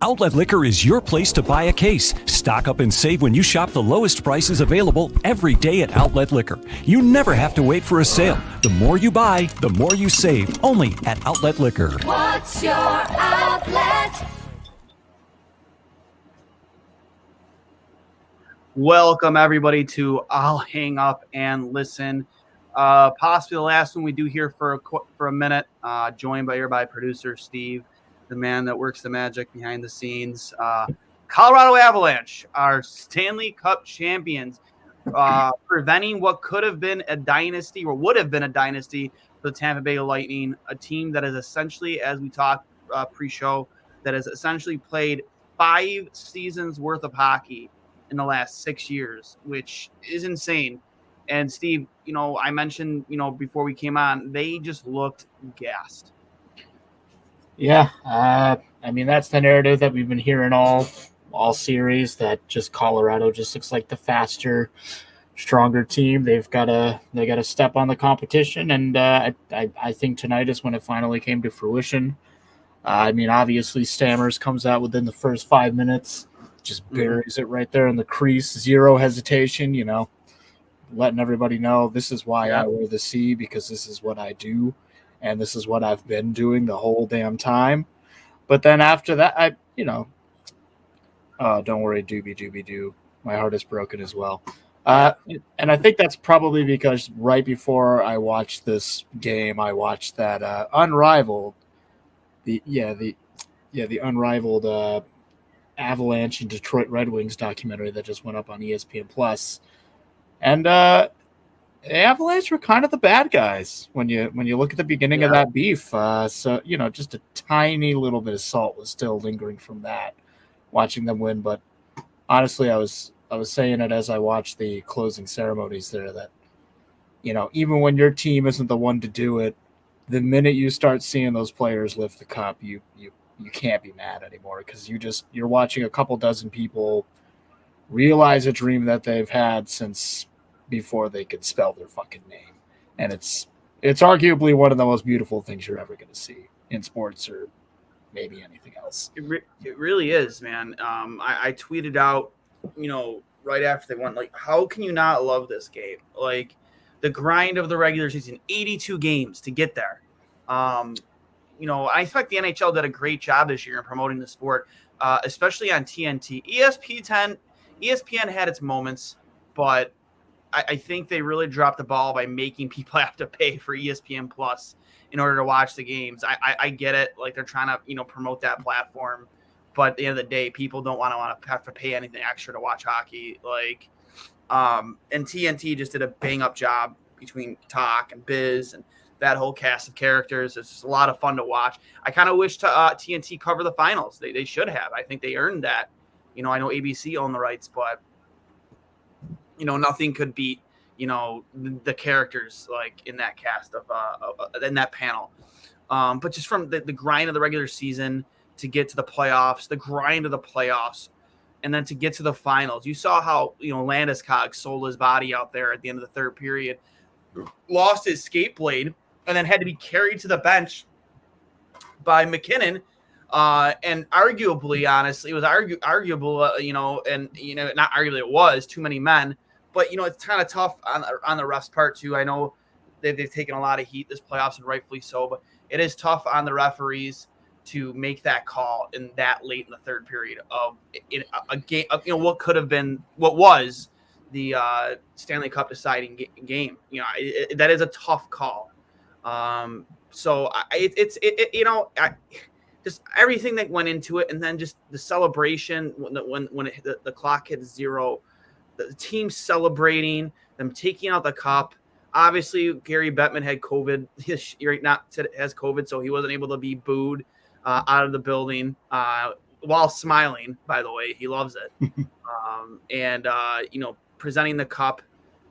Outlet Liquor is your place to buy a case. Stock up and save when you shop the lowest prices available every day at Outlet Liquor. You never have to wait for a sale. The more you buy, the more you save. Only at Outlet Liquor. What's your outlet? Welcome, everybody, to I'll Hang Up and Listen. Possibly the last one we do here for a minute. Joined by producer Steve, the man that works the magic behind the scenes. Colorado Avalanche, our Stanley Cup champions, preventing what could have been a dynasty or would have been a dynasty for the Tampa Bay Lightning, a team that is essentially, as we talked pre-show, that has essentially played 5 seasons worth of hockey in the last 6 years, which is insane. And Steve, I mentioned, before we came on, they just looked gassed. Yeah, that's the narrative that we've been hearing all series, that just Colorado just looks like the faster, stronger team. They got to step on the competition, and I think tonight is when it finally came to fruition. Obviously Stammers comes out within the first 5 minutes, just buries it right there in the crease, zero hesitation, letting everybody know this is why I wear the C, because this is what I do. And this is what I've been doing the whole damn time. But then after that, don't worry, doobie-doo. My heart is broken as well. And I think that's probably because right before I watched this game, I watched that unrivaled Avalanche and Detroit Red Wings documentary that just went up on ESPN+. And the Avalanche were kind of the bad guys when you look at the beginning of that beef. So just a tiny little bit of salt was still lingering from that, watching them win. But honestly, I was saying it as I watched the closing ceremonies there, that even when your team isn't the one to do it, the minute you start seeing those players lift the cup, you can't be mad anymore, because you're watching a couple dozen people realize a dream that they've had since before they could spell their fucking name. And it's arguably one of the most beautiful things you're ever going to see in sports, or maybe anything else. It really is, man. I tweeted out, right after they won, like, how can you not love this game? Like, the grind of the regular season, 82 games to get there. I expect the NHL did a great job this year in promoting the sport, especially on TNT. ESPN had its moments, but I think they really dropped the ball by making people have to pay for ESPN Plus in order to watch the games. I get it. Like, they're trying to, promote that platform. But at the end of the day, people don't want to have to pay anything extra to watch hockey. Like, and TNT just did a bang up job between Talk and Biz and that whole cast of characters. It's just a lot of fun to watch. I kind of wish TNT cover the finals. They should have. I think they earned that. I know ABC owned the rights, but nothing could beat, the characters like in that cast of in that panel. But just from the grind of the regular season to get to the playoffs, the grind of the playoffs, and then to get to the finals. You saw how, Landeskog sold his body out there at the end of the third period, lost his skate blade, and then had to be carried to the bench by McKinnon. And arguably, honestly, it was arguable, not arguably, it was too many men. But, it's kind of tough on the refs' part, too. I know they've taken a lot of heat this playoffs, and rightfully so. But it is tough on the referees to make that call in that late in the third period of a game of, what could have been, what was the Stanley Cup deciding game. That is a tough call. So just everything that went into it, and then just the celebration when the clock hit zero. The team celebrating, them taking out the cup. Obviously, Gary Bettman had COVID. Has COVID, so he wasn't able to be booed out of the building while smiling. By the way, he loves it. Presenting the cup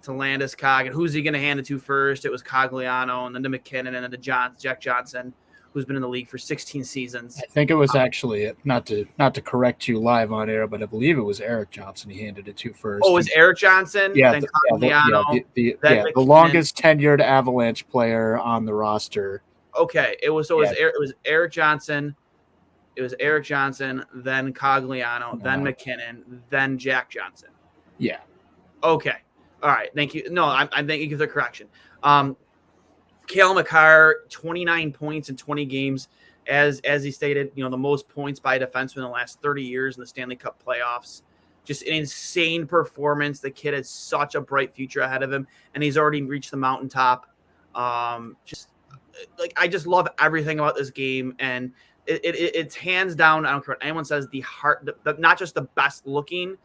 to Landeskog, and who's he going to hand it to first? It was Cogliano, and then to McKinnon, and then to Jack Johnson, who's been in the league for 16 seasons. I think it was actually, not to correct you live on air, but I believe it was Eric Johnson he handed it to first. Oh, it was Eric Johnson? Yeah, the longest tenured Avalanche player on the roster. Okay, it was Eric Johnson. It was Eric Johnson, then Cogliano, then McKinnon, then Jack Johnson. Yeah. Okay. All right. Thank you. No, I'm thanking you for the correction. Cale Makar, 29 points in 20 games. As he stated, the most points by a defenseman in the last 30 years in the Stanley Cup playoffs. Just an insane performance. The kid has such a bright future ahead of him, and he's already reached the mountaintop. I just love everything about this game, and it's hands down. I don't care what anyone says. Not just the best looking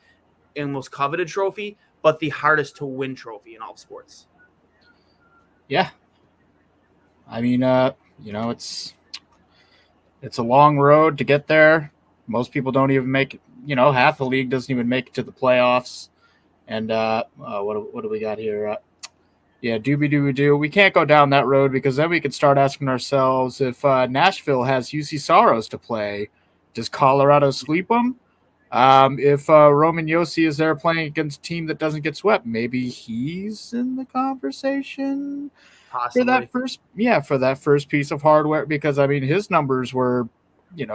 and most coveted trophy, but the hardest to win trophy in all sports. Yeah. I mean, it's a long road to get there. Most people don't even make it. Half the league doesn't even make it to the playoffs. And what do we got here? Doobie-doo-doo. We can't go down that road because then we could start asking ourselves if Nashville has UC Soros to play, does Colorado sweep them? If Roman Josi is there playing against a team that doesn't get swept, maybe he's in the conversation. Possibly. For that first piece of hardware, because I mean his numbers were,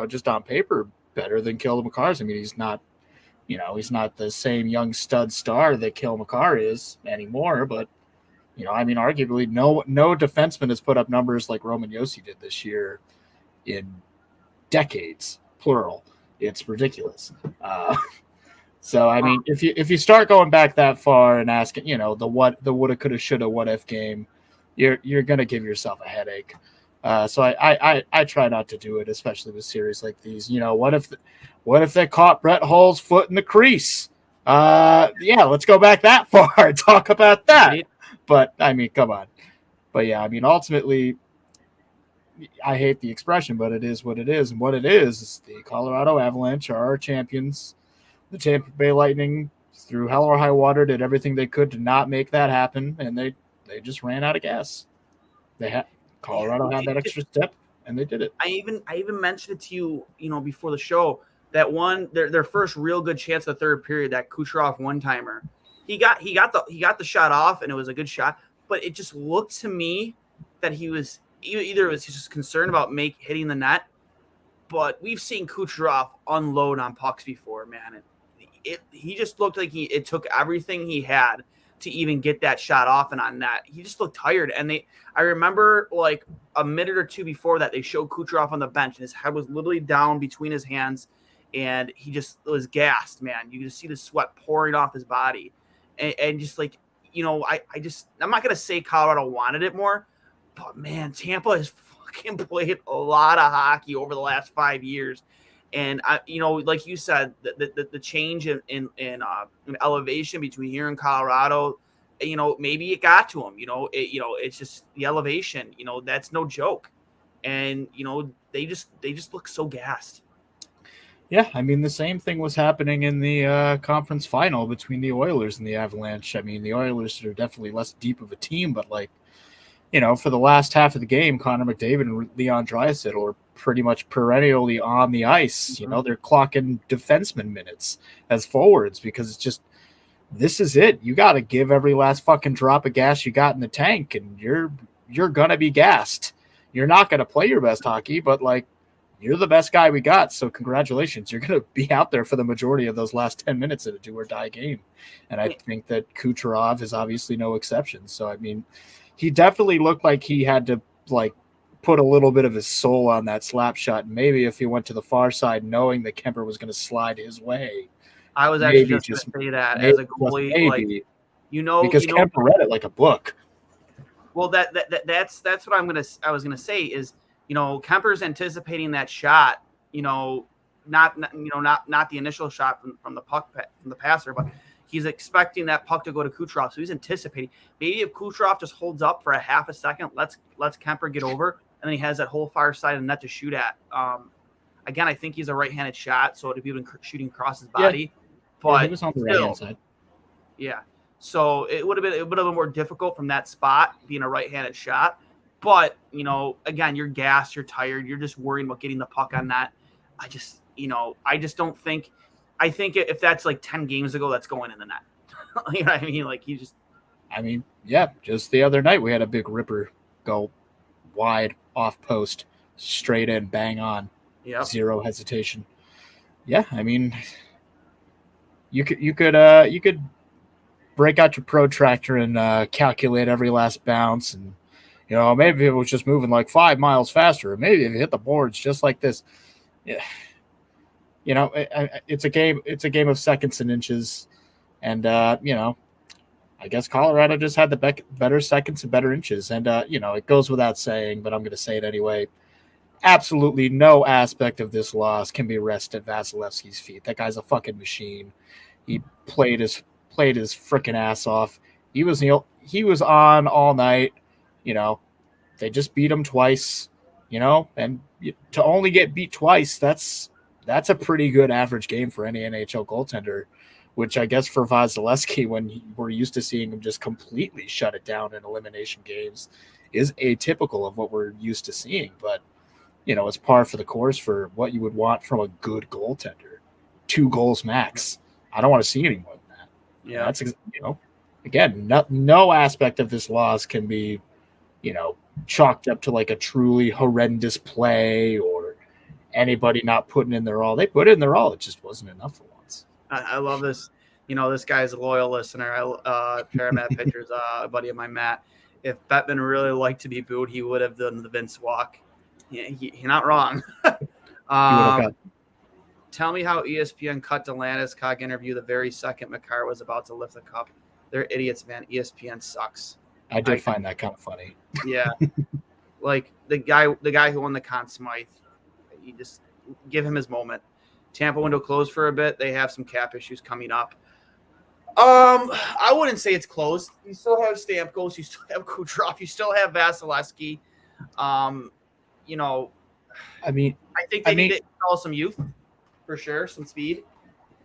just on paper better than Cale Makar's. I mean he's not the same young stud star that Cale Makar is anymore, but arguably no defenseman has put up numbers like Roman Josi did this year in decades, plural. It's ridiculous. So I mean, if you start going back that far and asking, the woulda, coulda, shoulda, what if game, you're gonna give yourself a headache. So I try not to do it, especially with series like these. What if they caught Brett Hull's foot in the crease? Let's go back that far and talk about that. But I mean, come on. But yeah, I mean, ultimately, I hate the expression, but it is what it is. And what it is the Colorado Avalanche are our champions. The Tampa Bay Lightning, through hell or high water, did everything they could to not make that happen, and they just ran out of gas. Colorado had that extra step, and they did it. I even mentioned it to you, before the show, that their first real good chance of the third period, that Kucherov one-timer. He got the shot off, and it was a good shot, but it just looked to me that he was either he's just concerned about hitting the net, but we've seen Kucherov unload on pucks before, man. He just looked like it took everything he had to even get that shot off and on net. He just looked tired. And I remember like a minute or two before that, they showed Kucherov on the bench and his head was literally down between his hands and he just was gassed, man. You just see the sweat pouring off his body. And just like, I'm not going to say Colorado wanted it more, but man, Tampa has fucking played a lot of hockey over the last 5 years. And like you said, the change in elevation between here and Colorado, maybe it got to them. It's just the elevation. That's no joke, and they just look so gassed. Yeah, I mean the same thing was happening in the conference final between the Oilers and the Avalanche. I mean the Oilers are definitely less deep of a team, but for the last half of the game, Connor McDavid and Leon Draisaitl are pretty much perennially on the ice. Mm-hmm. They're clocking defenseman minutes as forwards because it's just, this is it. You got to give every last fucking drop of gas you got in the tank, and you're going to be gassed. You're not going to play your best hockey, but you're the best guy we got. So congratulations. You're going to be out there for the majority of those last 10 minutes in a do or die game. And I think that Kucherov is obviously no exception. So, I mean, he definitely looked like he had to put a little bit of his soul on that slap shot. And maybe if he went to the far side, knowing that Kemper was going to slide his way. I was actually just going to say that as a goalie, because Kemper read it like a book. Well, that's what I was going to say is, Kemper's anticipating that shot, not the initial shot from the puck from the passer, but he's expecting that puck to go to Kucherov, so he's anticipating. Maybe if Kucherov just holds up for a half a second, lets Kemper get over, and then he has that whole far side of the net to shoot at. Again, I think he's a right-handed shot, so it'd be shooting across his body. Yeah. But he was on the right-hand side. Yeah, so it would have been more difficult from that spot, being a right-handed shot. But again, you're gassed, you're tired, you're just worrying about getting the puck on that. I just don't think. I think if that's 10 games ago, that's going in the net. You know what I mean? Just the other night we had a big ripper go wide off post, straight in, bang on. Yep. Zero hesitation. Yeah, I mean, you could break out your protractor and calculate every last bounce, and maybe it was just moving like 5 miles faster, or maybe if it hit the boards just like this. Yeah, it's a game. It's a game of seconds and inches, and I guess Colorado just had the better seconds and better inches, and it goes without saying, but I'm going to say it anyway. Absolutely no aspect of this loss can be rested at Vasilevsky's feet. That guy's a fucking machine. He played his freaking ass off. He was on all night. They just beat him twice. And to only get beat twice, that's a pretty good average game for any NHL goaltender. Which I guess for Vasilevsky, when we're used to seeing him just completely shut it down in elimination games, is atypical of what we're used to seeing. But it's par for the course for what you would want from a good goaltender. 2 goals max. I don't want to see any more than that. Yeah, that's again, no aspect of this loss can be chalked up to like a truly horrendous play or anybody not putting in their all. They put in their all. It just wasn't enough for once. I love this. This guy's a loyal listener. Paramat Pitchers, a buddy of mine, Matt. If Bettman really liked to be booed, he would have done the Vince walk. Yeah, you're not wrong. Tell me how ESPN cut the Landeskog interview the very second Makar was about to lift the cup. They're idiots, man. ESPN sucks. I did find that kind of funny. Yeah. Like the guy who won the Conn Smythe, you just give him his moment. Tampa window closed for a bit. They have some cap issues coming up. I wouldn't say it's closed. You still have Stamkos. You still have Kucherov. You still have Vasilevsky. I think they need to install some youth for sure, some speed.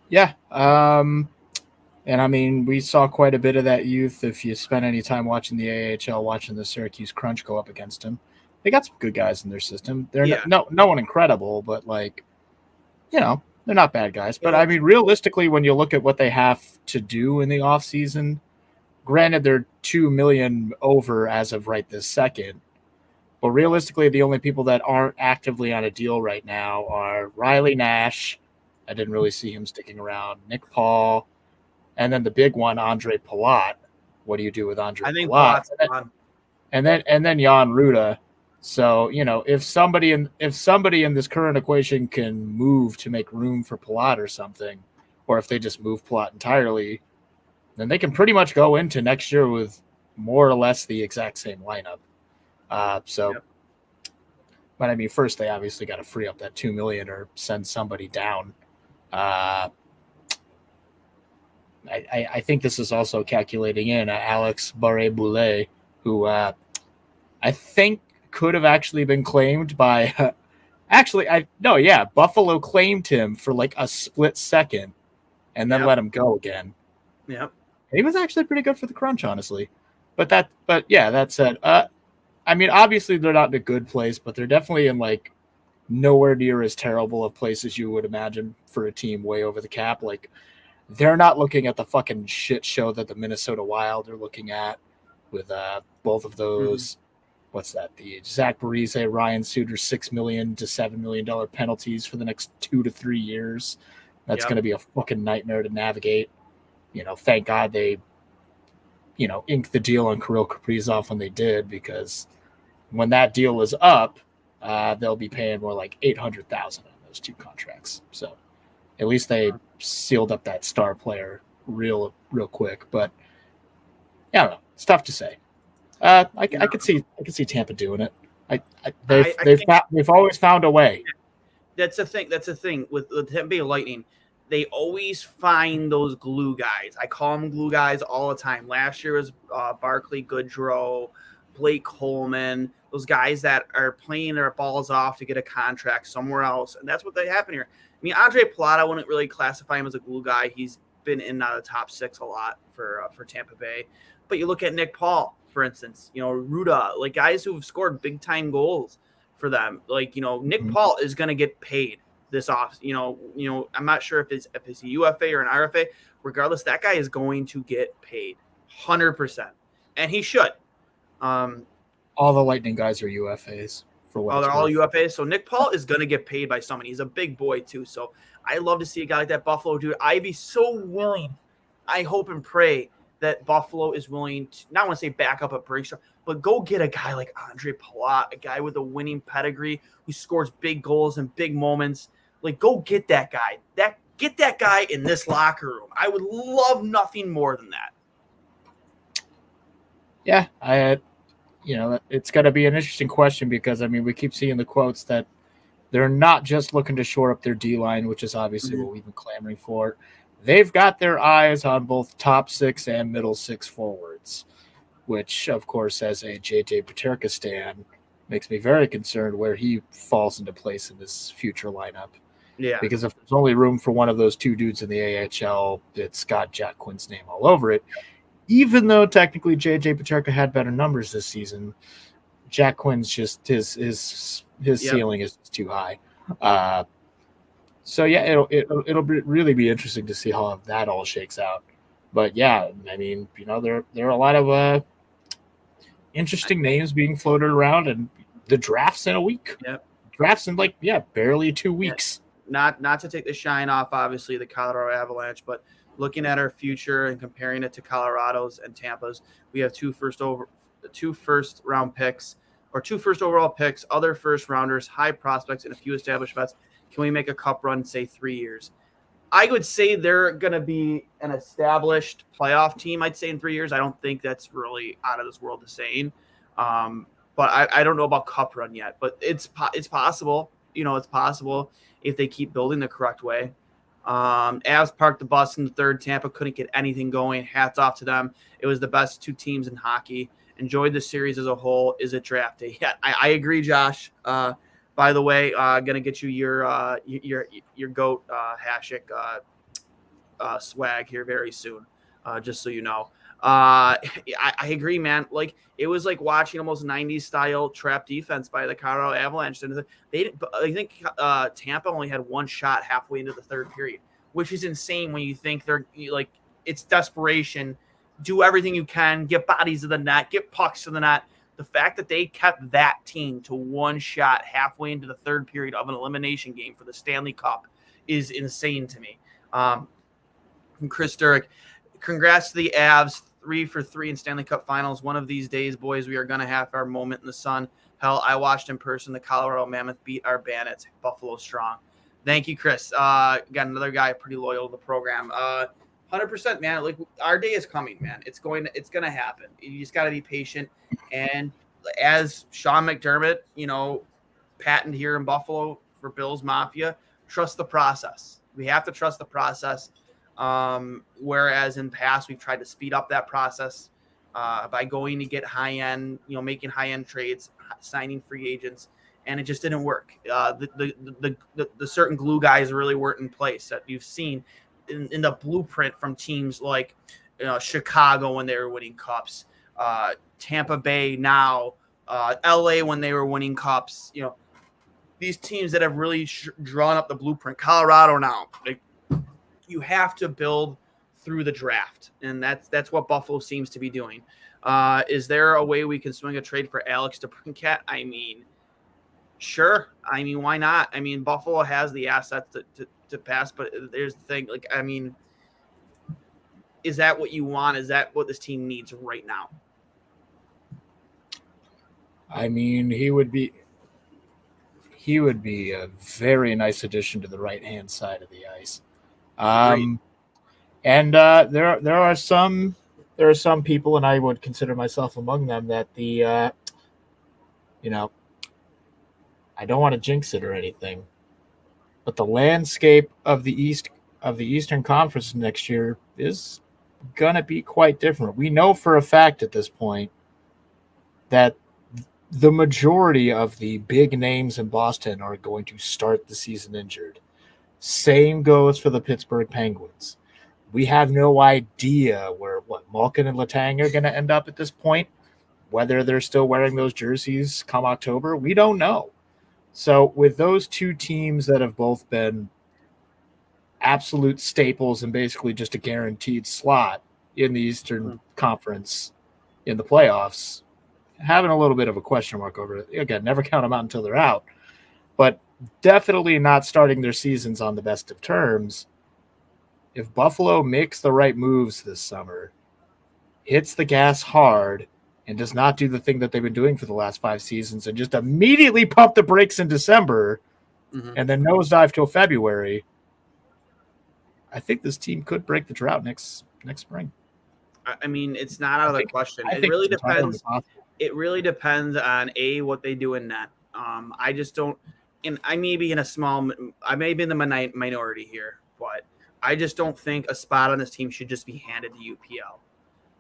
Yeah. And I mean, we saw quite a bit of that youth. If you spent any time watching the AHL, watching the Syracuse Crunch go up against him, they got some good guys in their system. They're no one incredible, but they're not bad guys. But I mean, realistically, when you look at what they have to do in the offseason, granted they're $2 million over as of right this second, but realistically, the only people that aren't actively on a deal right now are Riley Nash. I didn't really see him sticking around. Nick Paul. And then the big one, Andre Palat. What do you do with Andre Palat? I think Palat's fun. And then Jan Ruda. So, if somebody in this current equation can move to make room for Palat or something, or if they just move Palat entirely, then they can pretty much go into next year with more or less the exact same lineup. But I mean, first they obviously got to free up that $2 million or send somebody down. I think this is also calculating in Alex Barré-Boulet, who I think could have actually been claimed by Buffalo claimed him for like a split second and then let him go again. Yep. He was actually pretty good for the Crunch, honestly. That said, I mean, obviously they're not in a good place, but they're definitely in like nowhere near as terrible of places you would imagine for a team way over the cap. Like, they're not looking at the fucking shit show that the Minnesota Wild are looking at with both of those. What's that? The Zach Parise, Ryan Suter, $6 million to $7 million penalties for the next 2 to 3 years. That's going to be a fucking nightmare to navigate. Thank God they, inked the deal on Kirill Kaprizov when they did, because when that deal is up, they'll be paying more like $800,000 on those 2 contracts. So at least they sealed up that star player real quick. But I don't know. It's tough to say. I could see Tampa doing it. They've always found a way. That's the thing with Tampa Bay Lightning. They always find those glue guys. I call them glue guys all the time. Last year was Barclay Goodrow, Blake Coleman, those guys that are playing their balls off to get a contract somewhere else, and that's what they happen here. I mean, Andre Palat, I wouldn't really classify him as a glue guy. He's been in the top 6 a lot for Tampa Bay. But you look at Nick Paul, for instance, Ruda, like guys who have scored big time goals for them. Like, Nick Paul is going to get paid this off. I'm not sure if it's a UFA or an RFA. Regardless, that guy is going to get paid 100%, and he should. All the Lightning guys are UFAs for what Oh, it's they're all worth. UFAs. So Nick Paul is going to get paid by someone. He's a big boy too. So I love to see a guy like that Buffalo do it. I'd be so willing. I hope and pray that Buffalo is willing to, not want to say back up a Briggs, but go get a guy like Andre Palat, a guy with a winning pedigree who scores big goals and big moments. Like, go get that guy. Get that guy in this locker room. I would love nothing more than that. Yeah, it's got to be an interesting question because, I mean, we keep seeing the quotes that they're not just looking to shore up their D-line, which is obviously what we've been clamoring for. They've got their eyes on both top 6 and middle 6 forwards, which, of course, as a J.J. Paterka stan, makes me very concerned where he falls into place in this future lineup. Yeah. Because if there's only room for one of those two dudes in the AHL, it's got Jack Quinn's name all over it. Even though technically J.J. Paterka had better numbers this season, Jack Quinn's just his ceiling is too high. So yeah, it'll really be interesting to see how that all shakes out. But yeah, I mean, there are a lot of interesting names being floated around, and the draft's in a week. Yep. Draft's in barely 2 weeks. Not to take the shine off, obviously, the Colorado Avalanche, but looking at our future and comparing it to Colorado's and Tampa's, we have two first overall picks, other first rounders, high prospects, and a few established vets. Can we make a cup run in, say, 3 years? I would say they're going to be an established playoff team, I'd say, in 3 years. I don't think that's really out of this world to saying. But I don't know about cup run yet. But it's possible. It's possible if they keep building the correct way. Avs parked the bus in the third. Tampa couldn't get anything going. Hats off to them. It was the best 2 teams in hockey. Enjoyed the series as a whole. Is it draft day? Yeah, I agree, Josh. By the way, gonna get you your goat Hasek swag here very soon, just so you know. I agree, man. Like, it was like watching almost 90s style trap defense by the Colorado Avalanche. And I think Tampa only had 1 shot halfway into the third period, which is insane when you think they're like, it's desperation. Do everything you can, get bodies to the net, get pucks to the net. The fact that they kept that team to 1 shot halfway into the third period of an elimination game for the Stanley Cup is insane to me. From Chris Sturrock, congrats to the Avs, 3 for 3 in Stanley Cup Finals. One of these days, boys, we are going to have our moment in the sun. Hell, I watched in person the Colorado Mammoth beat our Bandits, Buffalo strong. Thank you, Chris. Got another guy pretty loyal to the program. 100%, man. Like, our day is coming, man. It's going to happen. You just got to be patient. And as Sean McDermott, patented here in Buffalo for Bills Mafia, trust the process. We have to trust the process. Whereas in past, we've tried to speed up that process by going to get high-end, making high-end trades, signing free agents, and it just didn't work. The certain glue guys really weren't in place that you've seen in the blueprint from teams like Chicago when they were winning cups, Tampa Bay now, LA when they were winning cups. These teams that have really drawn up the blueprint. Colorado now, you have to build through the draft, and that's what Buffalo seems to be doing. Is there a way we can swing a trade for Alex DeBrincat? I mean, sure. I mean, why not? I mean, Buffalo has the assets to pass, but there's the thing. Like, I mean, is that what you want? Is that what this team needs right now? I mean, he would be a very nice addition to the right-hand side of the ice. And there are some people, and I would consider myself among them, that I don't want to jinx it or anything, but the landscape of the Eastern Conference next year is gonna be quite different. We know for a fact at this point that the majority of the big names in Boston are going to start the season injured. Same goes for the Pittsburgh Penguins. We have no idea where Malkin and Letang are going to end up at this point. Whether they're still wearing those jerseys come October, we don't know. So with those 2 teams that have both been absolute staples and basically just a guaranteed slot in the Eastern Conference in the playoffs, having a little bit of a question mark over it. Again, never count them out until they're out, but definitely not starting their seasons on the best of terms. If Buffalo makes the right moves this summer, hits the gas hard, and does not do the thing that they've been doing for the last 5 seasons and just immediately pump the brakes in December and then nosedive till February, I think this team could break the drought next spring. I mean, it's not out of the question. It really depends. It really depends on what they do in net. I just don't, and I may be in the minority here, but I just don't think a spot on this team should just be handed to UPL.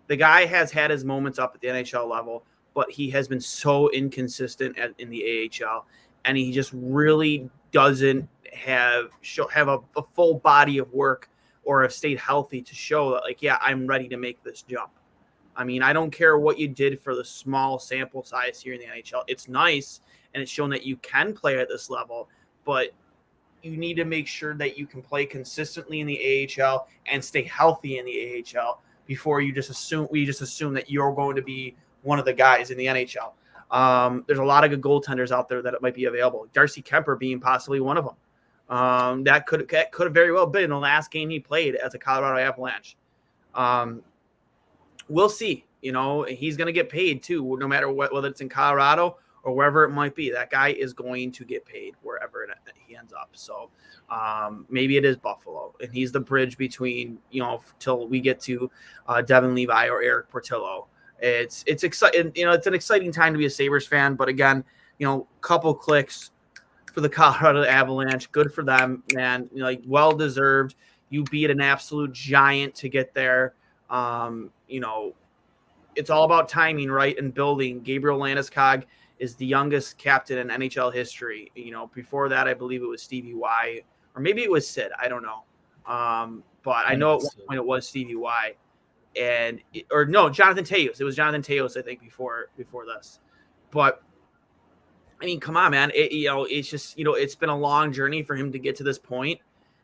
The guy has had his moments up at the NHL level, but he has been so inconsistent in the AHL, and he just really doesn't have a full body of work or have stayed healthy to show that, like, yeah, I'm ready to make this jump. I mean, I don't care what you did for the small sample size here in the NHL. It's nice, and it's shown that you can play at this level, but you need to make sure that you can play consistently in the AHL and stay healthy in the AHL before we just assume that you're going to be one of the guys in the NHL. There's a lot of good goaltenders out there that it might be available. Darcy Kemper being possibly one of them. That could have very well been the last game he played as a Colorado Avalanche. We'll see. He's going to get paid too, no matter whether it's in Colorado or wherever it might be. That guy is going to get paid wherever he ends up. So maybe it is Buffalo, and he's the bridge between till we get to Devin Levi or Eric Portillo. It's exciting. It's an exciting time to be a Sabres fan. But again, couple clicks for the Colorado Avalanche. Good for them, man. Well deserved. You beat an absolute giant to get there. It's all about timing, right? And building. Gabriel Landeskog is the youngest captain in NHL history. Before that, I believe it was Stevie Y, or maybe it was Sid. I don't know. But I know at one point it was Stevie Y, Jonathan Teos. It was Jonathan Teos, I think, before this. But I mean, come on, man. It's just it's been a long journey for him to get to this point.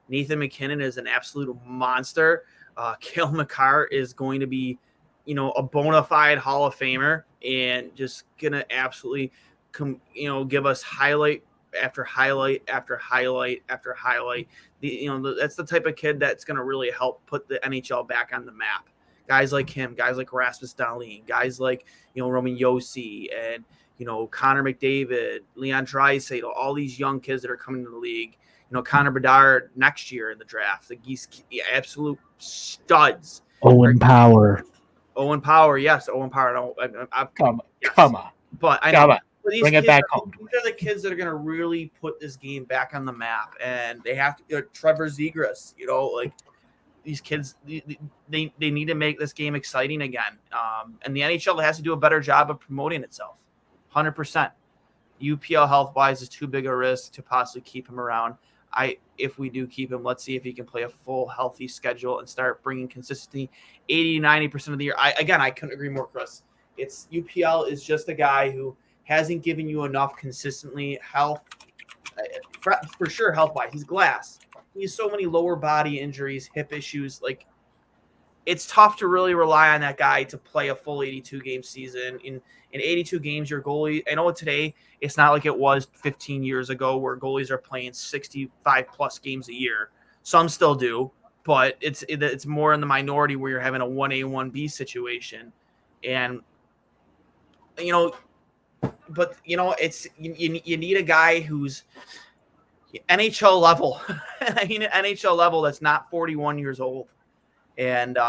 Nathan McKinnon is an absolute monster. Cale Makar is going to be, a bona fide Hall of Famer, and just gonna absolutely give us highlight after highlight after highlight after highlight. That's the type of kid that's gonna really help put the NHL back on the map. Guys like him, guys like Rasmus Dahlin, guys like Roman Josi, and Connor McDavid, Leon Draisaitl, all these young kids that are coming to the league. Connor Bedard next year in the draft. He's absolute studs. Owen Power, yes, Owen Power. Come on. But I know. Come on. Bring it back home. These are the kids that are going to really put this game back on the map, and they have to. Trevor Zegras, these kids, they need to make this game exciting again. And the NHL has to do a better job of promoting itself. 100%. UPL health-wise is too big a risk to possibly keep him around. If we do keep him, let's see if he can play a full healthy schedule and start bringing consistency 80-90% of the year. I couldn't agree more, Chris. UPL is just a guy who hasn't given you enough consistently health, for sure health-wise. He's glass. He has so many lower body injuries, hip issues. It's tough to really rely on that guy to play a full 82-game season. In 82 games, your goalie, I know today it's not like it was 15 years ago where goalies are playing 65-plus games a year. Some still do, but it's more in the minority where you're having a 1A, 1B situation. And, but, it's you need a guy who's NHL level. I mean, NHL level that's not 41 years old. And,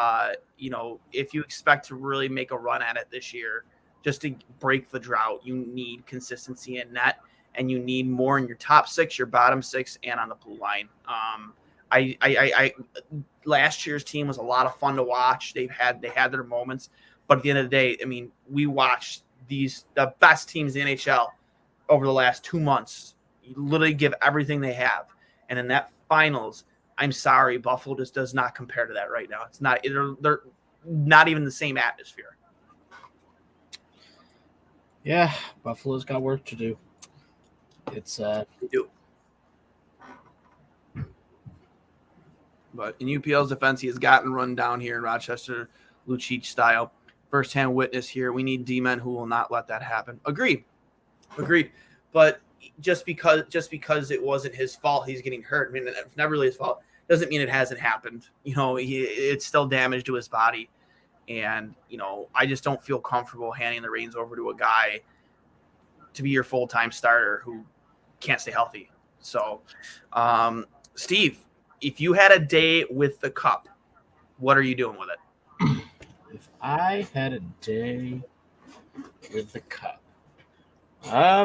if you expect to really make a run at it this year, just to break the drought, you need consistency in net, and you need more in your top six, your bottom six, and on the blue line. Last year's team was a lot of fun to watch. They had their moments, but at the end of the day, I mean, we watched the best teams in the NHL over the last 2 months literally give everything they have. And in that finals, I'm sorry, Buffalo just does not compare to that right now. It's not, they're not even the same atmosphere. Yeah, Buffalo's got work to do. They do. But in UPL's defense, he has gotten run down here in Rochester, Lucic style. firsthand witness here. We need D-men who will not let that happen. Agreed. But just because it wasn't his fault, he's getting hurt. I mean, it's never really his fault. Doesn't mean it hasn't happened. It's still damage to his body. And, I just don't feel comfortable handing the reins over to a guy to be your full-time starter who can't stay healthy. So, Steve, if you had a day with the Cup, what are you doing with it? If I had a day with the Cup, I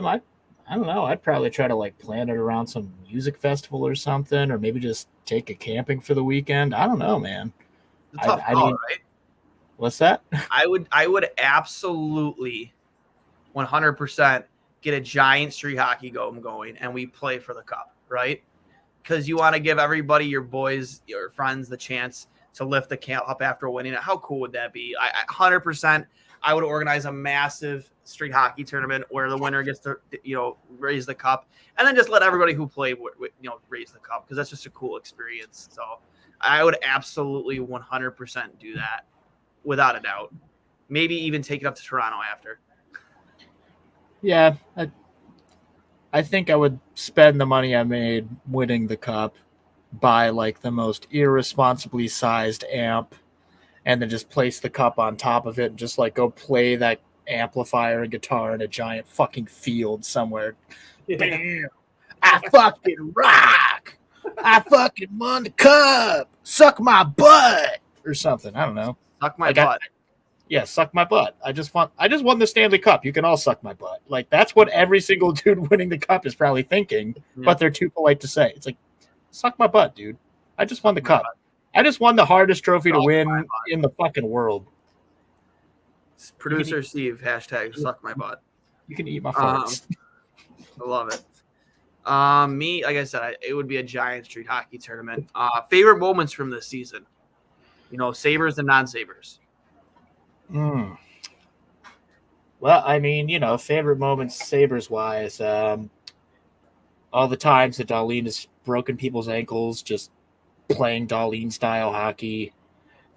don't know. I'd probably try to plan it around some music festival or something, or maybe just take a camping for the weekend. I don't know, man. It's a tough call, right? What's that? I would absolutely 100% get a giant street hockey going, and we play for the Cup, right? Because you want to give everybody, your boys, your friends, the chance to lift the camp up after winning it. How cool would that be? I 100%. I would organize a massive street hockey tournament where the winner gets to, raise the cup, and then just let everybody who played, raise the cup, because that's just a cool experience. So I would absolutely 100% do that, without a doubt. Maybe even take it up to Toronto after. Yeah, I think I would spend the money I made winning the cup, buy the most irresponsibly sized amp, and then just place the cup on top of it and just go play that amplifier and guitar in a giant fucking field somewhere. Yeah. Bam! I fucking rock! I fucking won the cup! Suck my butt! Or something. I don't know. Suck my butt. Suck my butt. I just won the Stanley Cup. You can all suck my butt. That's what every single dude winning the cup is probably thinking, but they're too polite to say. It's suck my butt, dude. I just won the cup. I just won the hardest trophy to win in the fucking world. Producer Steve, hashtag suck my butt. You can eat my farts. I love it. Me, like I said, it would be a giant street hockey tournament. Favorite moments from this season? Sabres and non-Sabres. Well, I mean, favorite moments Sabres-wise. All the times that Darlene has broken people's ankles just playing Darlene-style hockey.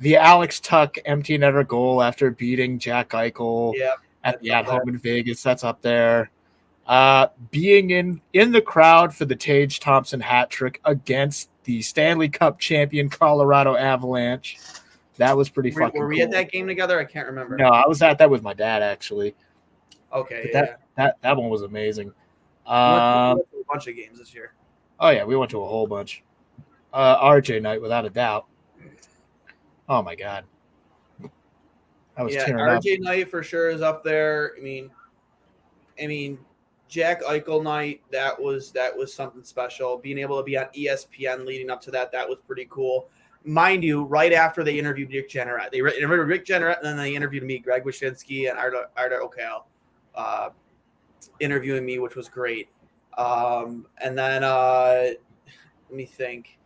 The Alex Tuck empty netter goal after beating Jack Eichel at home in Vegas. That's up there. Being in the crowd for the Tage Thompson hat trick against the Stanley Cup champion Colorado Avalanche. That was pretty fucking cool. Were we at that game together? I can't remember. No, I was at that with my dad, actually. Okay, That one was amazing. We went to a bunch of games this year. Oh, yeah, we went to a whole bunch. RJ night, without a doubt. Oh, my God. I was tearing up. RJ night for sure is up there. I mean, Jack Eichel night, that was something special. Being able to be on ESPN leading up to that was pretty cool. Mind you, right after they interviewed Rick Jeanneret. They interviewed Rick Jeanneret, and then they interviewed me, Greg Wyshynski, and Arda O'Kale, interviewing me, which was great. And then let me think.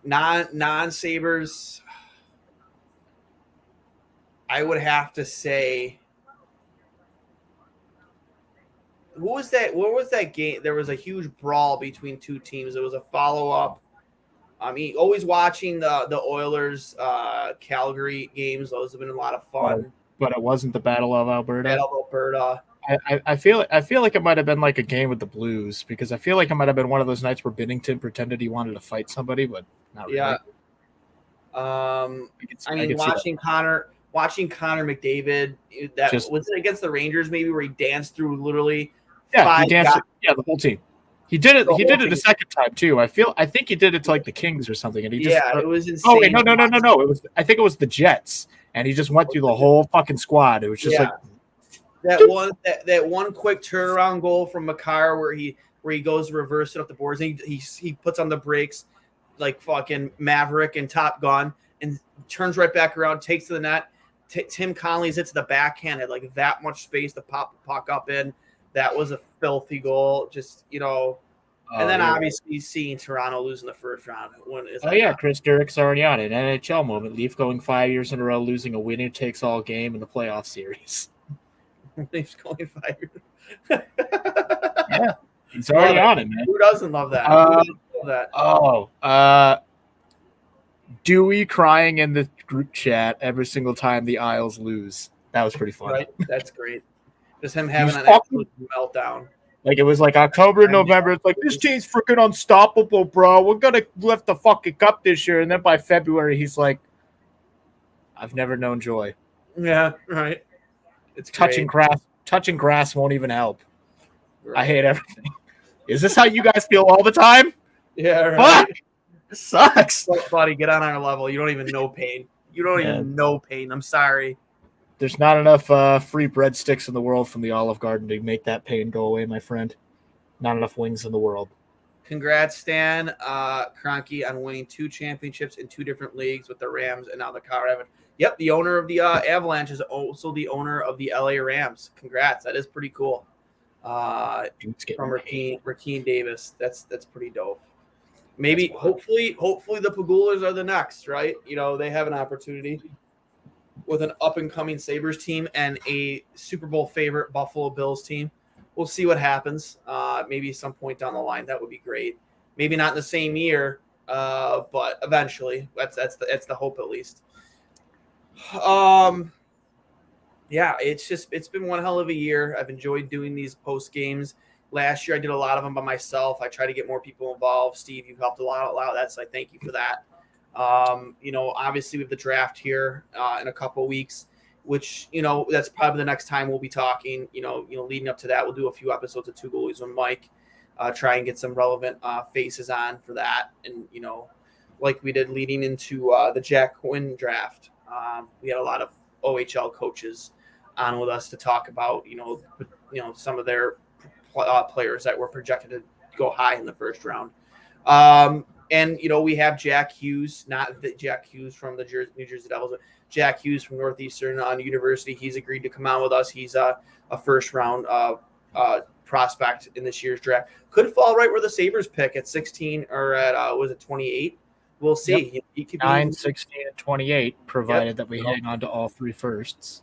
Non-Sabres, I would have to say, what was that game? There was a huge brawl between two teams. It was a follow-up. I mean, always watching the Oilers Calgary games. Those have been a lot of fun. But it wasn't the Battle of Alberta. I feel like it might have been a game with the Blues, because I feel like it might have been one of those nights where Binnington pretended he wanted to fight somebody, but not really. Yeah. Watching Connor McDavid, was it against the Rangers maybe, where he danced through literally he danced the whole team. He did it. He did it a second time too. I think he did it to the Kings or something, and it was insane. Oh wait, no. I think it was the Jets, and he just went through the whole fucking squad. It was just that one quick turnaround goal from Makar where he goes to reverse it up the boards, and he puts on the brakes like fucking Maverick and Top Gun, and turns right back around, takes to the net. Tim Connolly's hits the backhand, had that much space to pop the puck up in. That was a filthy goal. Just, and then obviously seeing Toronto losing the first round. Chris Durik's already on it. NHL moment. Leaf going 5 years in a row, losing a winner-takes-all game in the playoff series. Leafs going 5 years. Yeah, he's already on it, man. Who doesn't love that? Dewey crying in the group chat every single time the Isles lose. That was pretty fun. Right? That's great. Just him having an fucking- absolute meltdown. Like, it was like October, November. It's like, this team's freaking unstoppable, bro. We're going to lift the fucking cup this year. And then by February, he's like, I've never known joy. Yeah, right. It's Touching great. grass won't even help. Right. I hate everything. Is this how you guys feel all the time? Yeah, right. Fuck. It sucks. Buddy, get on our level. You don't even know pain. You don't even know pain. I'm sorry. There's not enough free breadsticks in the world from the Olive Garden to make that pain go away, my friend. Not enough wings in the world. Congrats, Stan Kroenke, on winning 2 championships in 2 different leagues with the Rams and now the Colorado Avalanche. Yep, the owner of the Avalanche is also the owner of the LA Rams. Congrats. That is pretty cool. From Rakeem Davis. That's pretty dope. Maybe, hopefully the Pagulas are the next, right? You know, they have an opportunity with an up-and-coming Sabres team and a Super Bowl favorite Buffalo Bills team. We'll see what happens. Maybe some point down the line. That would be great. Maybe not in the same year, but eventually. That's the hope, at least. Yeah, it's been one hell of a year. I've enjoyed doing these post games. Last year I did a lot of them by myself. I try to get more people involved. Steve, you've helped a lot. So I thank you for that. You know, obviously we have the draft here in a couple of weeks, which, you know, that's probably the next time we'll be talking. You know, leading up to that, we'll do a few episodes of Two Goalies with Mike, try and get some relevant faces on for that. And, you know, like we did leading into the Jack Quinn draft. We had a lot of OHL coaches on with us to talk about, you know, some of their players that were projected to go high in the first round. And, you know, we have Jack Hughes, not Jack Hughes from the New Jersey Devils, but Jack Hughes from Northeastern University. He's agreed to come on with us. He's a first round prospect in this year's draft. Could fall right where the Sabres pick at 16 or at, was it 28? We'll see. Yep. He could 9, be 16, and 28, provided that we hang on to all 3 firsts.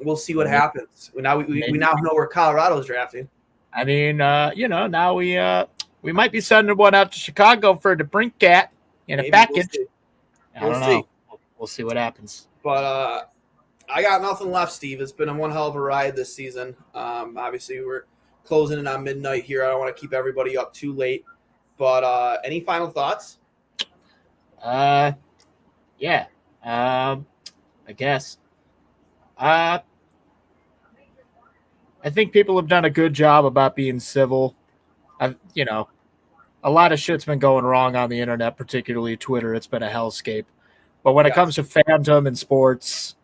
We'll see what happens. We now know where Colorado's drafting. I mean, you know, now we might be sending one out to Chicago for the Brinkcat in a package. I don't know. We'll see what happens. But I got nothing left, Steve. It's been one hell of a ride this season. Obviously, we're closing in on midnight here. I don't want to keep everybody up too late. But any final thoughts? Yeah. I guess. I think people have done a good job about being civil. You know, a lot of shit's been going wrong on the internet, particularly Twitter. It's been a hellscape. But when it comes to fandom and sports,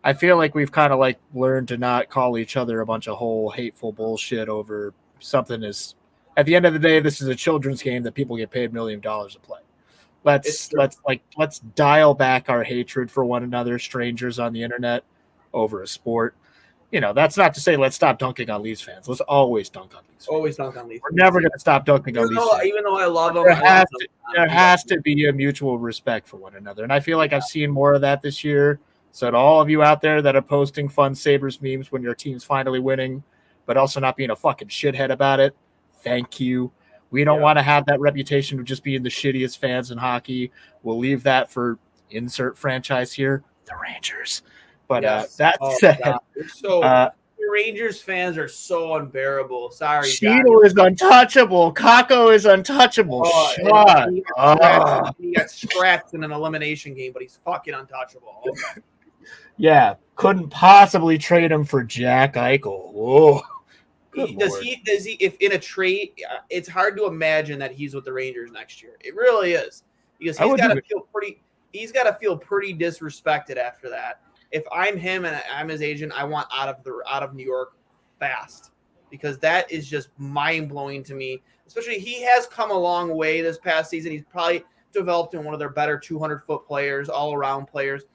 I feel like we've kind of like learned to not call each other a bunch of whole hateful bullshit over something as, at the end of the day, this is a children's game that people get paid $1 million to play. Let's dial back our hatred for one another, strangers on the internet, over a sport. You know, that's not to say let's stop dunking on Leafs fans. Let's always dunk on Leafs fans. Always dunk on Leafs. We're never going to stop dunking on Leafs fans. Even though I love them, There has to be a mutual respect for one another. And I feel like I've seen more of that this year. So to all of you out there that are posting fun Sabres memes when your team's finally winning, but also not being a fucking shithead about it, thank you. We don't want to have that reputation of just being the shittiest fans in hockey. We'll leave that for insert franchise here, the Rangers. But that said, the Rangers fans are so unbearable. Sorry, Cheeto is untouchable. Kako is untouchable. He got scratched in an elimination game, but he's fucking untouchable. Okay. Yeah, couldn't possibly trade him for Jack Eichel. Whoa. Does he? If in a trade, it's hard to imagine that he's with the Rangers next year. It really is, because he's got to feel pretty. He's got to feel pretty disrespected after that. If I'm him and I'm his agent, I want out of New York fast, because that is just mind blowing to me. Especially, he has come a long way this past season. He's probably developed in one of their better 200-foot players, all around players.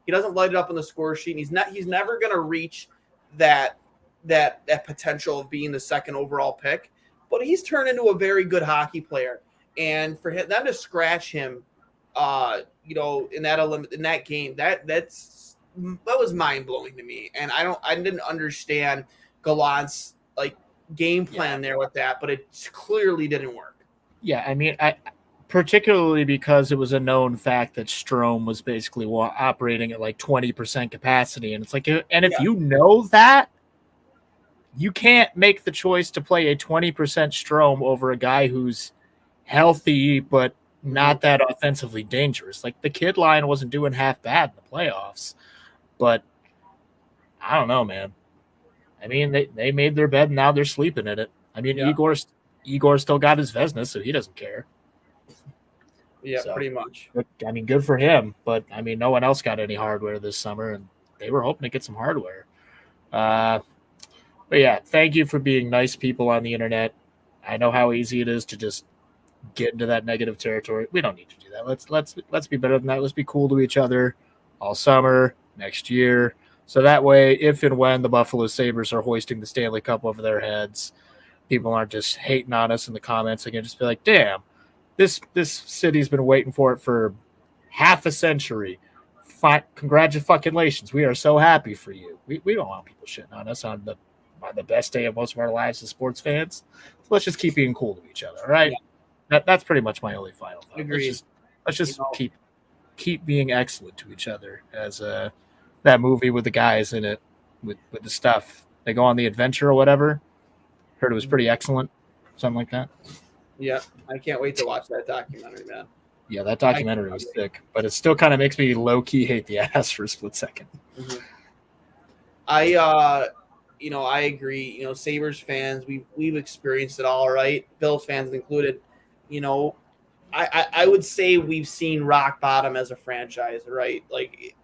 He doesn't light it up on the score sheet. He's never going to reach that potential of being the second overall pick, but he's turned into a very good hockey player. And for them to scratch him, you know, in that game, that was mind blowing to me. And I didn't understand Gallant's like game plan there with that, but it clearly didn't work. Yeah, I mean, particularly because it was a known fact that Strome was basically operating at like 20% capacity. And it's like, and if you know that, you can't make the choice to play a 20% Strome over a guy who's healthy but not that offensively dangerous. Like, the kid line wasn't doing half bad in the playoffs, but I don't know, man. I mean, they made their bed and now they're sleeping in it. I mean, Igor still got his Vesna, so he doesn't care. Yeah, So, pretty much. I mean, good for him, but I mean, no one else got any hardware this summer, and they were hoping to get some hardware. But yeah, thank you for being nice people on the internet. I know how easy it is to just get into that negative territory. We don't need to do that. Let's be better than that. Let's be cool to each other all summer, next year. So that way, if and when the Buffalo Sabres are hoisting the Stanley Cup over their heads, people aren't just hating on us in the comments. They can just be like, damn, this city's been waiting for it for half a century. Congratulations. We are so happy for you. We don't want people shitting on us on the best day of most of our lives as sports fans. So let's just keep being cool to each other, all right? Yeah. That's pretty much my only final thought. Agreed. Let's just keep being excellent to each other, as that movie with the guys in it with the stuff. They go on the adventure or whatever. Heard it was pretty excellent. Something like that. Yeah, I can't wait to watch that documentary, man. Yeah, that documentary was sick, but it still kind of makes me low-key hate the ass for a split second. Mm-hmm. I agree. Sabres fans, we've experienced it all, right? Bills fans included. I would say we've seen rock bottom as a franchise, right? Like,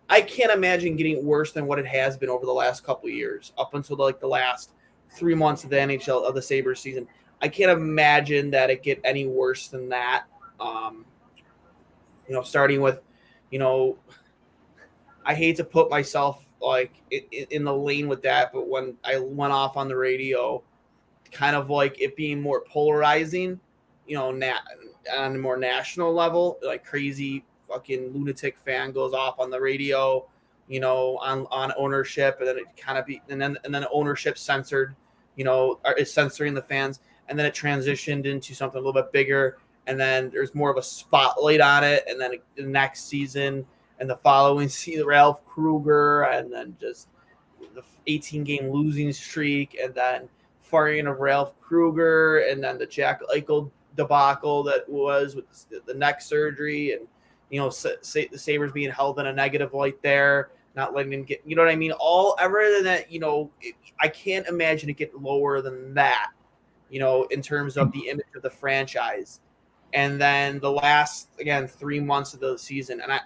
I can't imagine getting worse than what it has been over the last couple of years, up until the last 3 months of the NHL of the Sabres season. I can't imagine that it get any worse than that. Starting with, I hate to put myself like in the lane with that, but when I went off on the radio, kind of like it being more polarizing, on a more national level, like crazy fucking lunatic fan goes off on the radio, on ownership, and then it kind of and then ownership censored, is censoring the fans, and then it transitioned into something a little bit bigger, and then there's more of a spotlight on it, and then the next season and the following season, Ralph Kruger, and then just the 18-game losing streak, and then firing of Ralph Kruger, and then the Jack Eichel debacle that was with the neck surgery, and the Sabres being held in a negative light there, not letting him get, what I mean? Everything that, I can't imagine it get lower than that, in terms of the image of the franchise. And then the last, again, 3 months of the season. And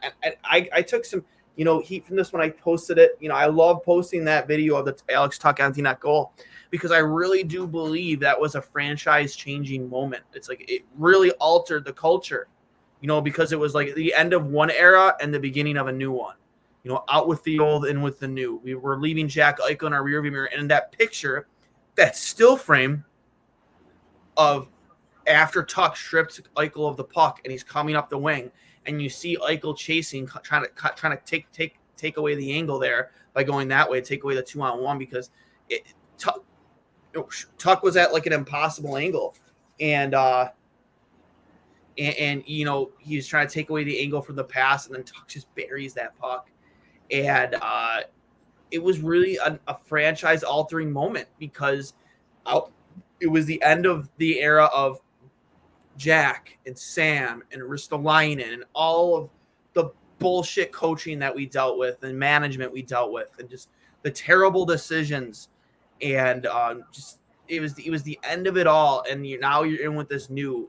I took some, heat from this when I posted it. I love posting that video of the Alex Tuch empty net goal, because I really do believe that was a franchise changing moment. It's like it really altered the culture, because it was like the end of one era and the beginning of a new one. Out with the old and with the new. We were leaving Jack Eichel in our rearview mirror, and that picture, that still frame of after Tuch stripped Eichel of the puck and he's coming up the wing, and you see Eichel chasing, trying to take away the angle there by going that way, take away the 2-on-1, because Tuch was at like an impossible angle, and he's trying to take away the angle from the pass, and then Tuch just buries that puck. And it was really a franchise-altering moment, because it was the end of the era of Jack and Sam and Ristolainen and all of the bullshit coaching that we dealt with and management we dealt with, and just the terrible decisions. And it was the end of it all. And now you're in with this new,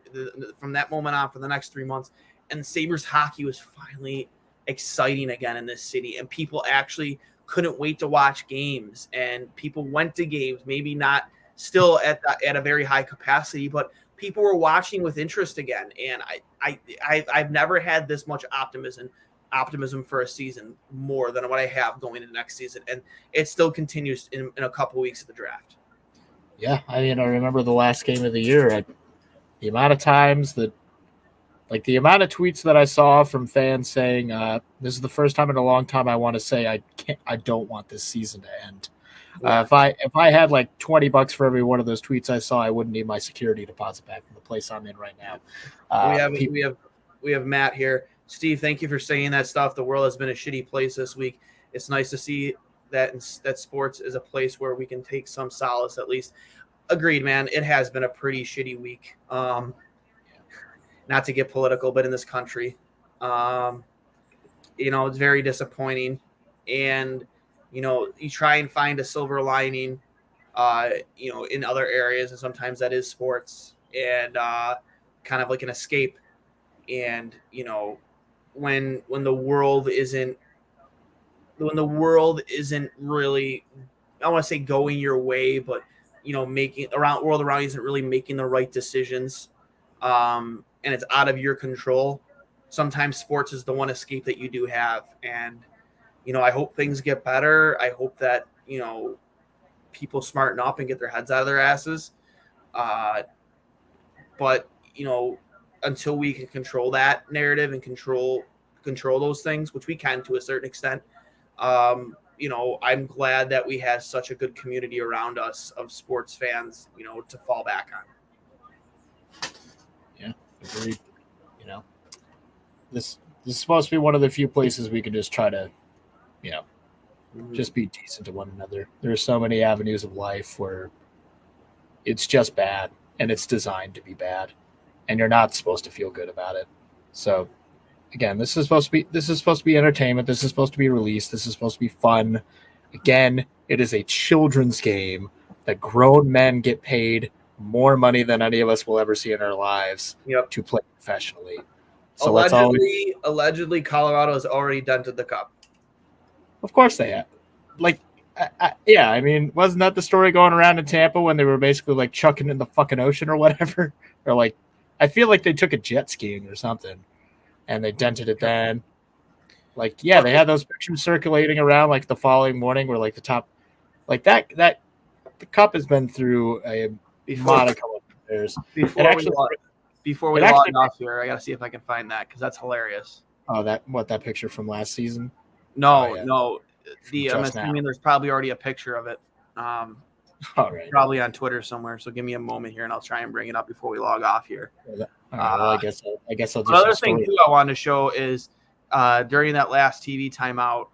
from that moment on for the next 3 months. And Sabres hockey was finally exciting again in this city, and people actually couldn't wait to watch games, and people went to games, maybe not still at a very high capacity, but people were watching with interest again. And I've never had this much optimism for a season more than what I have going into next season, and it still continues in a couple weeks of the draft. Yeah, I mean, I remember the last game of the year, the amount of times that, like, the amount of tweets that I saw from fans saying, this is the first time in a long time I want to say I don't want this season to end. Yeah. If I had like $20 for every one of those tweets I saw, I wouldn't need my security deposit back from the place I'm in right now. We have Matt here. Steve, thank you for saying that stuff. The world has been a shitty place this week. It's nice to see that sports is a place where we can take some solace at least. Agreed, man. It has been a pretty shitty week. Not to get political, but in this country, it's very disappointing. And, you try and find a silver lining, in other areas. And sometimes that is sports and kind of like an escape. And, when the world isn't really, I want to say going your way, but, world around you isn't really making the right decisions. And it's out of your control. Sometimes sports is the one escape that you do have. And, I hope things get better. I hope that, people smarten up and get their heads out of their asses. But, until we can control that narrative and control those things, which we can to a certain extent, I'm glad that we have such a good community around us of sports fans, to fall back on. Yeah, agreed. This is supposed to be one of the few places we can just try to, just be decent to one another. There are so many avenues of life where it's just bad and it's designed to be bad, and you're not supposed to feel good about it. So, again, this is supposed to be entertainment. This is supposed to be released. This is supposed to be fun. Again, it is a children's game that grown men get paid more money than any of us will ever see in our lives to play professionally. So allegedly, Colorado has already dented the cup. Of course they have. Like, yeah, I mean, wasn't that the story going around in Tampa when they were basically like chucking it in the fucking ocean or whatever? Or like, I feel like they took a jet skiing or something and they dented it then. Like, yeah, they had those pictures circulating around like the following morning where like the top, like that the cup has been through a modicum of repairs. Before we log off here, I got to see if I can find that because that's hilarious. Oh, that picture from last season? No. I'm assuming there's probably already a picture of it. All right. Probably on Twitter somewhere. So give me a moment here, and I'll try and bring it up before we log off here. Well, I guess I'll do another thing too I wanted to show is during that last TV timeout,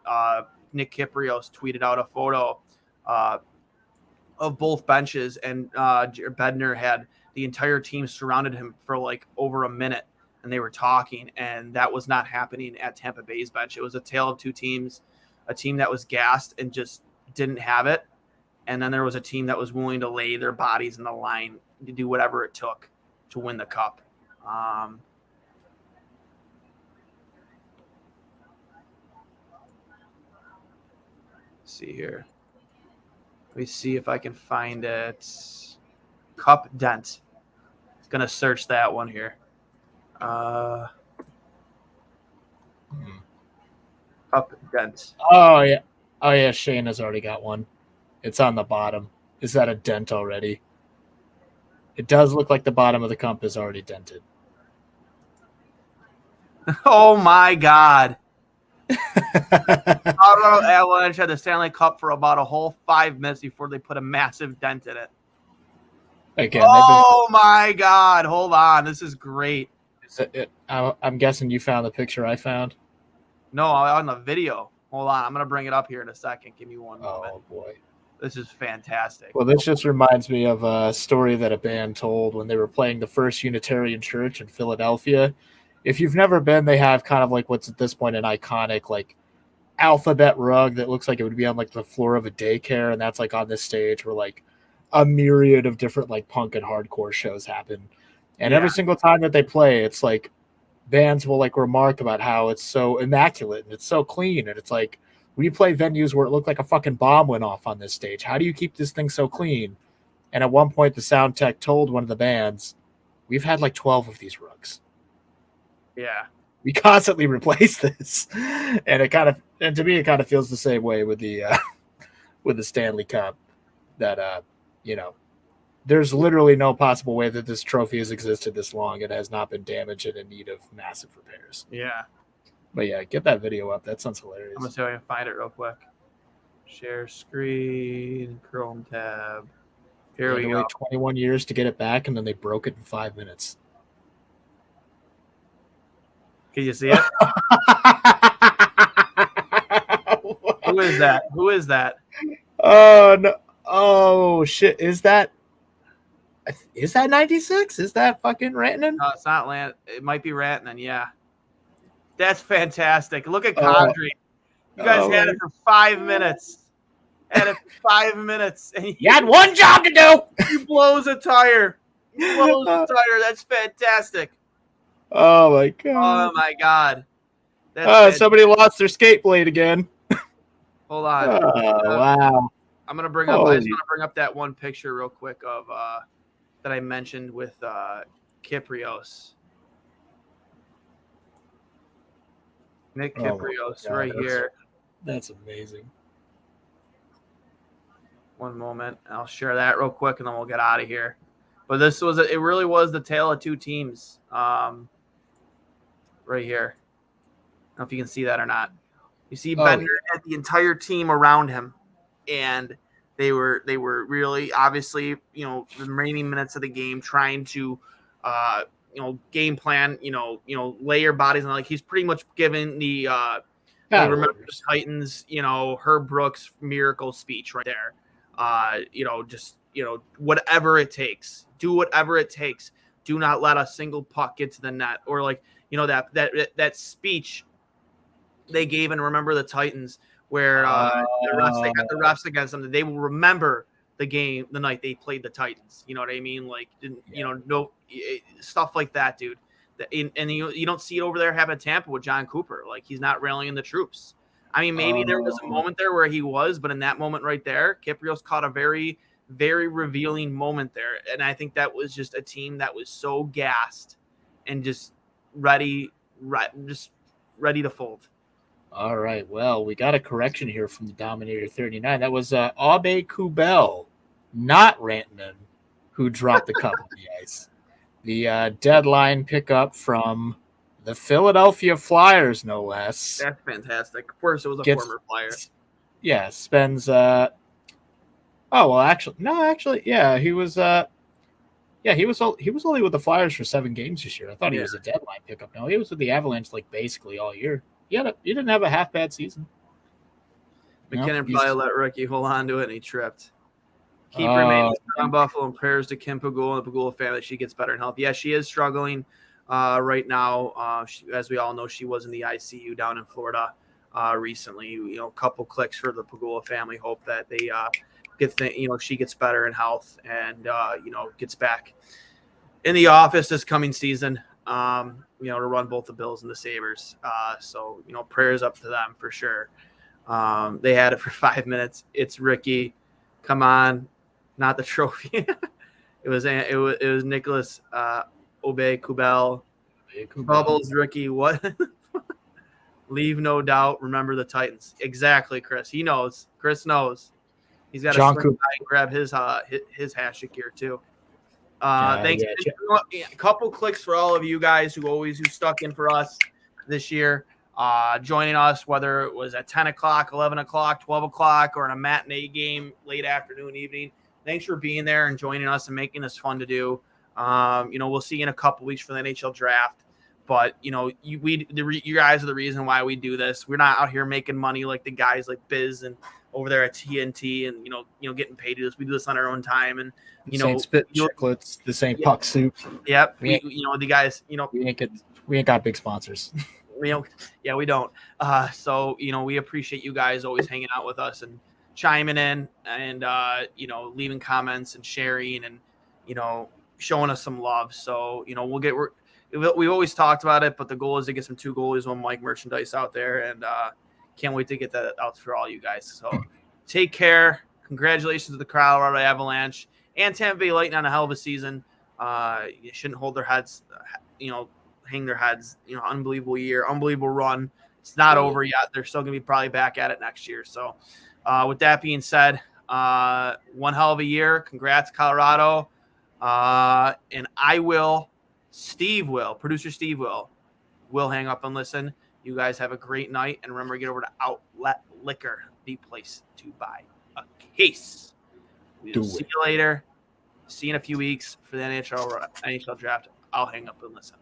Nick Kiprios tweeted out a photo of both benches, and Bednar had the entire team surrounded him for like over a minute, and they were talking, and that was not happening at Tampa Bay's bench. It was a tale of two teams, a team that was gassed and just didn't have it, and then there was a team that was willing to lay their bodies in the line to do whatever it took to win the cup. See here. Let me see if I can find it. Cup dent. It's gonna search that one here. Cup dent. Oh yeah. Shane has already got one. It's on the bottom. Is that a dent already? It does look like the bottom of the cup is already dented. Oh my God. Colorado Avalanche had the Stanley Cup for about a whole 5 minutes before they put a massive dent in it. Again, my God. Hold on. This is great. I'm guessing you found the picture I found? No, on the video. Hold on. I'm going to bring it up here in a second. Give me one moment. Oh, boy. This is fantastic. Well, this just reminds me of a story that a band told when they were playing the First Unitarian Church in Philadelphia. If you've never been, they have kind of like what's at this point an iconic like alphabet rug that looks like it would be on like the floor of a daycare, and that's like on this stage where like a myriad of different like punk and hardcore shows happen. And every single time that they play, it's like bands will like remark about how it's so immaculate and it's so clean, and it's like we play venues where it looked like a fucking bomb went off on this stage. How do you keep this thing so clean? And at one point, the sound tech told one of the bands, "We've had like 12 of these rugs. Yeah, we constantly replace this." And to me, it kind of feels the same way with the Stanley Cup. That there's literally no possible way that this trophy has existed this long. It has not been damaged and in need of massive repairs. Yeah. But yeah, get that video up. That sounds hilarious. I'm gonna see if I can find it real quick. Share screen, Chrome tab. They Here had we to go. wait 21 years to get it back, and then they broke it in 5 minutes. Can you see it? Who is that? Who is that? Oh no! Oh shit! Is that 96? Is that fucking Rantanen? No, it's not Land. It might be Rantanen. Yeah, that's fantastic. Look at Oh. Kadri. You guys had it for 5 minutes. Had it for 5 minutes, and You had one job to do. he blows a tire. He blows a tire. That's fantastic. Oh my god! Oh my god. That's Somebody lost their skate blade again. Hold on. Oh wow! I'm gonna bring up. I just Holy- want to bring up that one picture real quick of that I mentioned with Kyprios. Nick Oh my Kyprios, God, right that's- here. That's amazing. One moment, I'll share that real quick, and then we'll get out of here. But this was it. Really was the tale of two teams. Right here. I don't know if you can see that or not. You see Bender had the entire team around him, and they were really obviously, you know, the remaining minutes of the game trying to game plan, lay your bodies on. Like, he's pretty much given the remember the Titans, Herb Brooks miracle speech right there. Whatever it takes, do whatever it takes. Do not let a single puck get to the net, or that speech they gave in Remember the Titans, where they had the refs against them. They will remember the game, the night they played the Titans. You know what I mean? Like, stuff like that, dude. And you don't see it over there happening in Tampa with John Cooper. Like, he's not rallying the troops. I mean, maybe there was a moment there where he was, but in that moment right there, Kyprios caught a very, very revealing moment there. And I think that was just a team that was so gassed and just ready to fold. All right. Well, we got a correction here from the Dominator 39. That was Abe Kubel, not Rantanen, who dropped the cup on the ice. The deadline pickup from the Philadelphia Flyers, no less. That's fantastic. Of course, it was a former Flyer. Yeah, spends. He was. He was only with the Flyers for 7 games this year. I thought he was a deadline pickup. No, he was with the Avalanche like basically all year. He didn't have a half bad season. McKinnon probably let Ricky hold on to it, and he tripped. Keep remaining strong, Buffalo, and prayers to Kim Pagula and the Pagula family. She gets better in health. Yeah, she is struggling right now. As we all know, she was in the ICU down in Florida recently. A couple clicks for the Pagula family. Hope that they she gets better in health and gets back in the office this coming season. To run both the Bills and the Sabres. So prayers up to them for sure. They had it for 5 minutes. It's Ricky. Come on, not the trophy. It was Nicholas Abe Kubel. Bubbles, Ricky. What? Leave no doubt. Remember the Titans. Exactly, Chris. He knows. Chris knows. He's got to swing by and grab his Hashtag gear too. Thanks. Yeah. A couple clicks for all of you guys who stuck in for us this year, joining us, whether it was at 10 o'clock, 11 o'clock, 12 o'clock, or in a matinee game, late afternoon, evening. Thanks for being there and joining us and making this fun to do. We'll see you in a couple weeks for the NHL draft. But, you guys are the reason why we do this. We're not out here making money like the guys like Biz and over there at TNT and, getting paid to do this. We do this on our own time. And, spit chiclets, this ain't puck soup. Yep. The guys, we ain't got big sponsors. We don't. So, we appreciate you guys always hanging out with us and chiming in and, leaving comments and sharing and, showing us some love. So, we've always talked about it, but the goal is to get some 2 goalies, 1 mic merchandise out there. And, can't wait to get that out for all you guys. So take care. Congratulations to the Colorado Avalanche and Tampa Bay Lightning on a hell of a season. You shouldn't hold their heads, hang their heads. Unbelievable year, unbelievable run. It's not over yet. They're still going to be probably back at it next year. So with that being said, one hell of a year. Congrats, Colorado. And Producer Steve will hang up and listen. You guys have a great night. And remember, get over to Outlet Liquor. the place to buy a case. We'll see you later. See you in a few weeks for the NHL draft. I'll hang up and listen.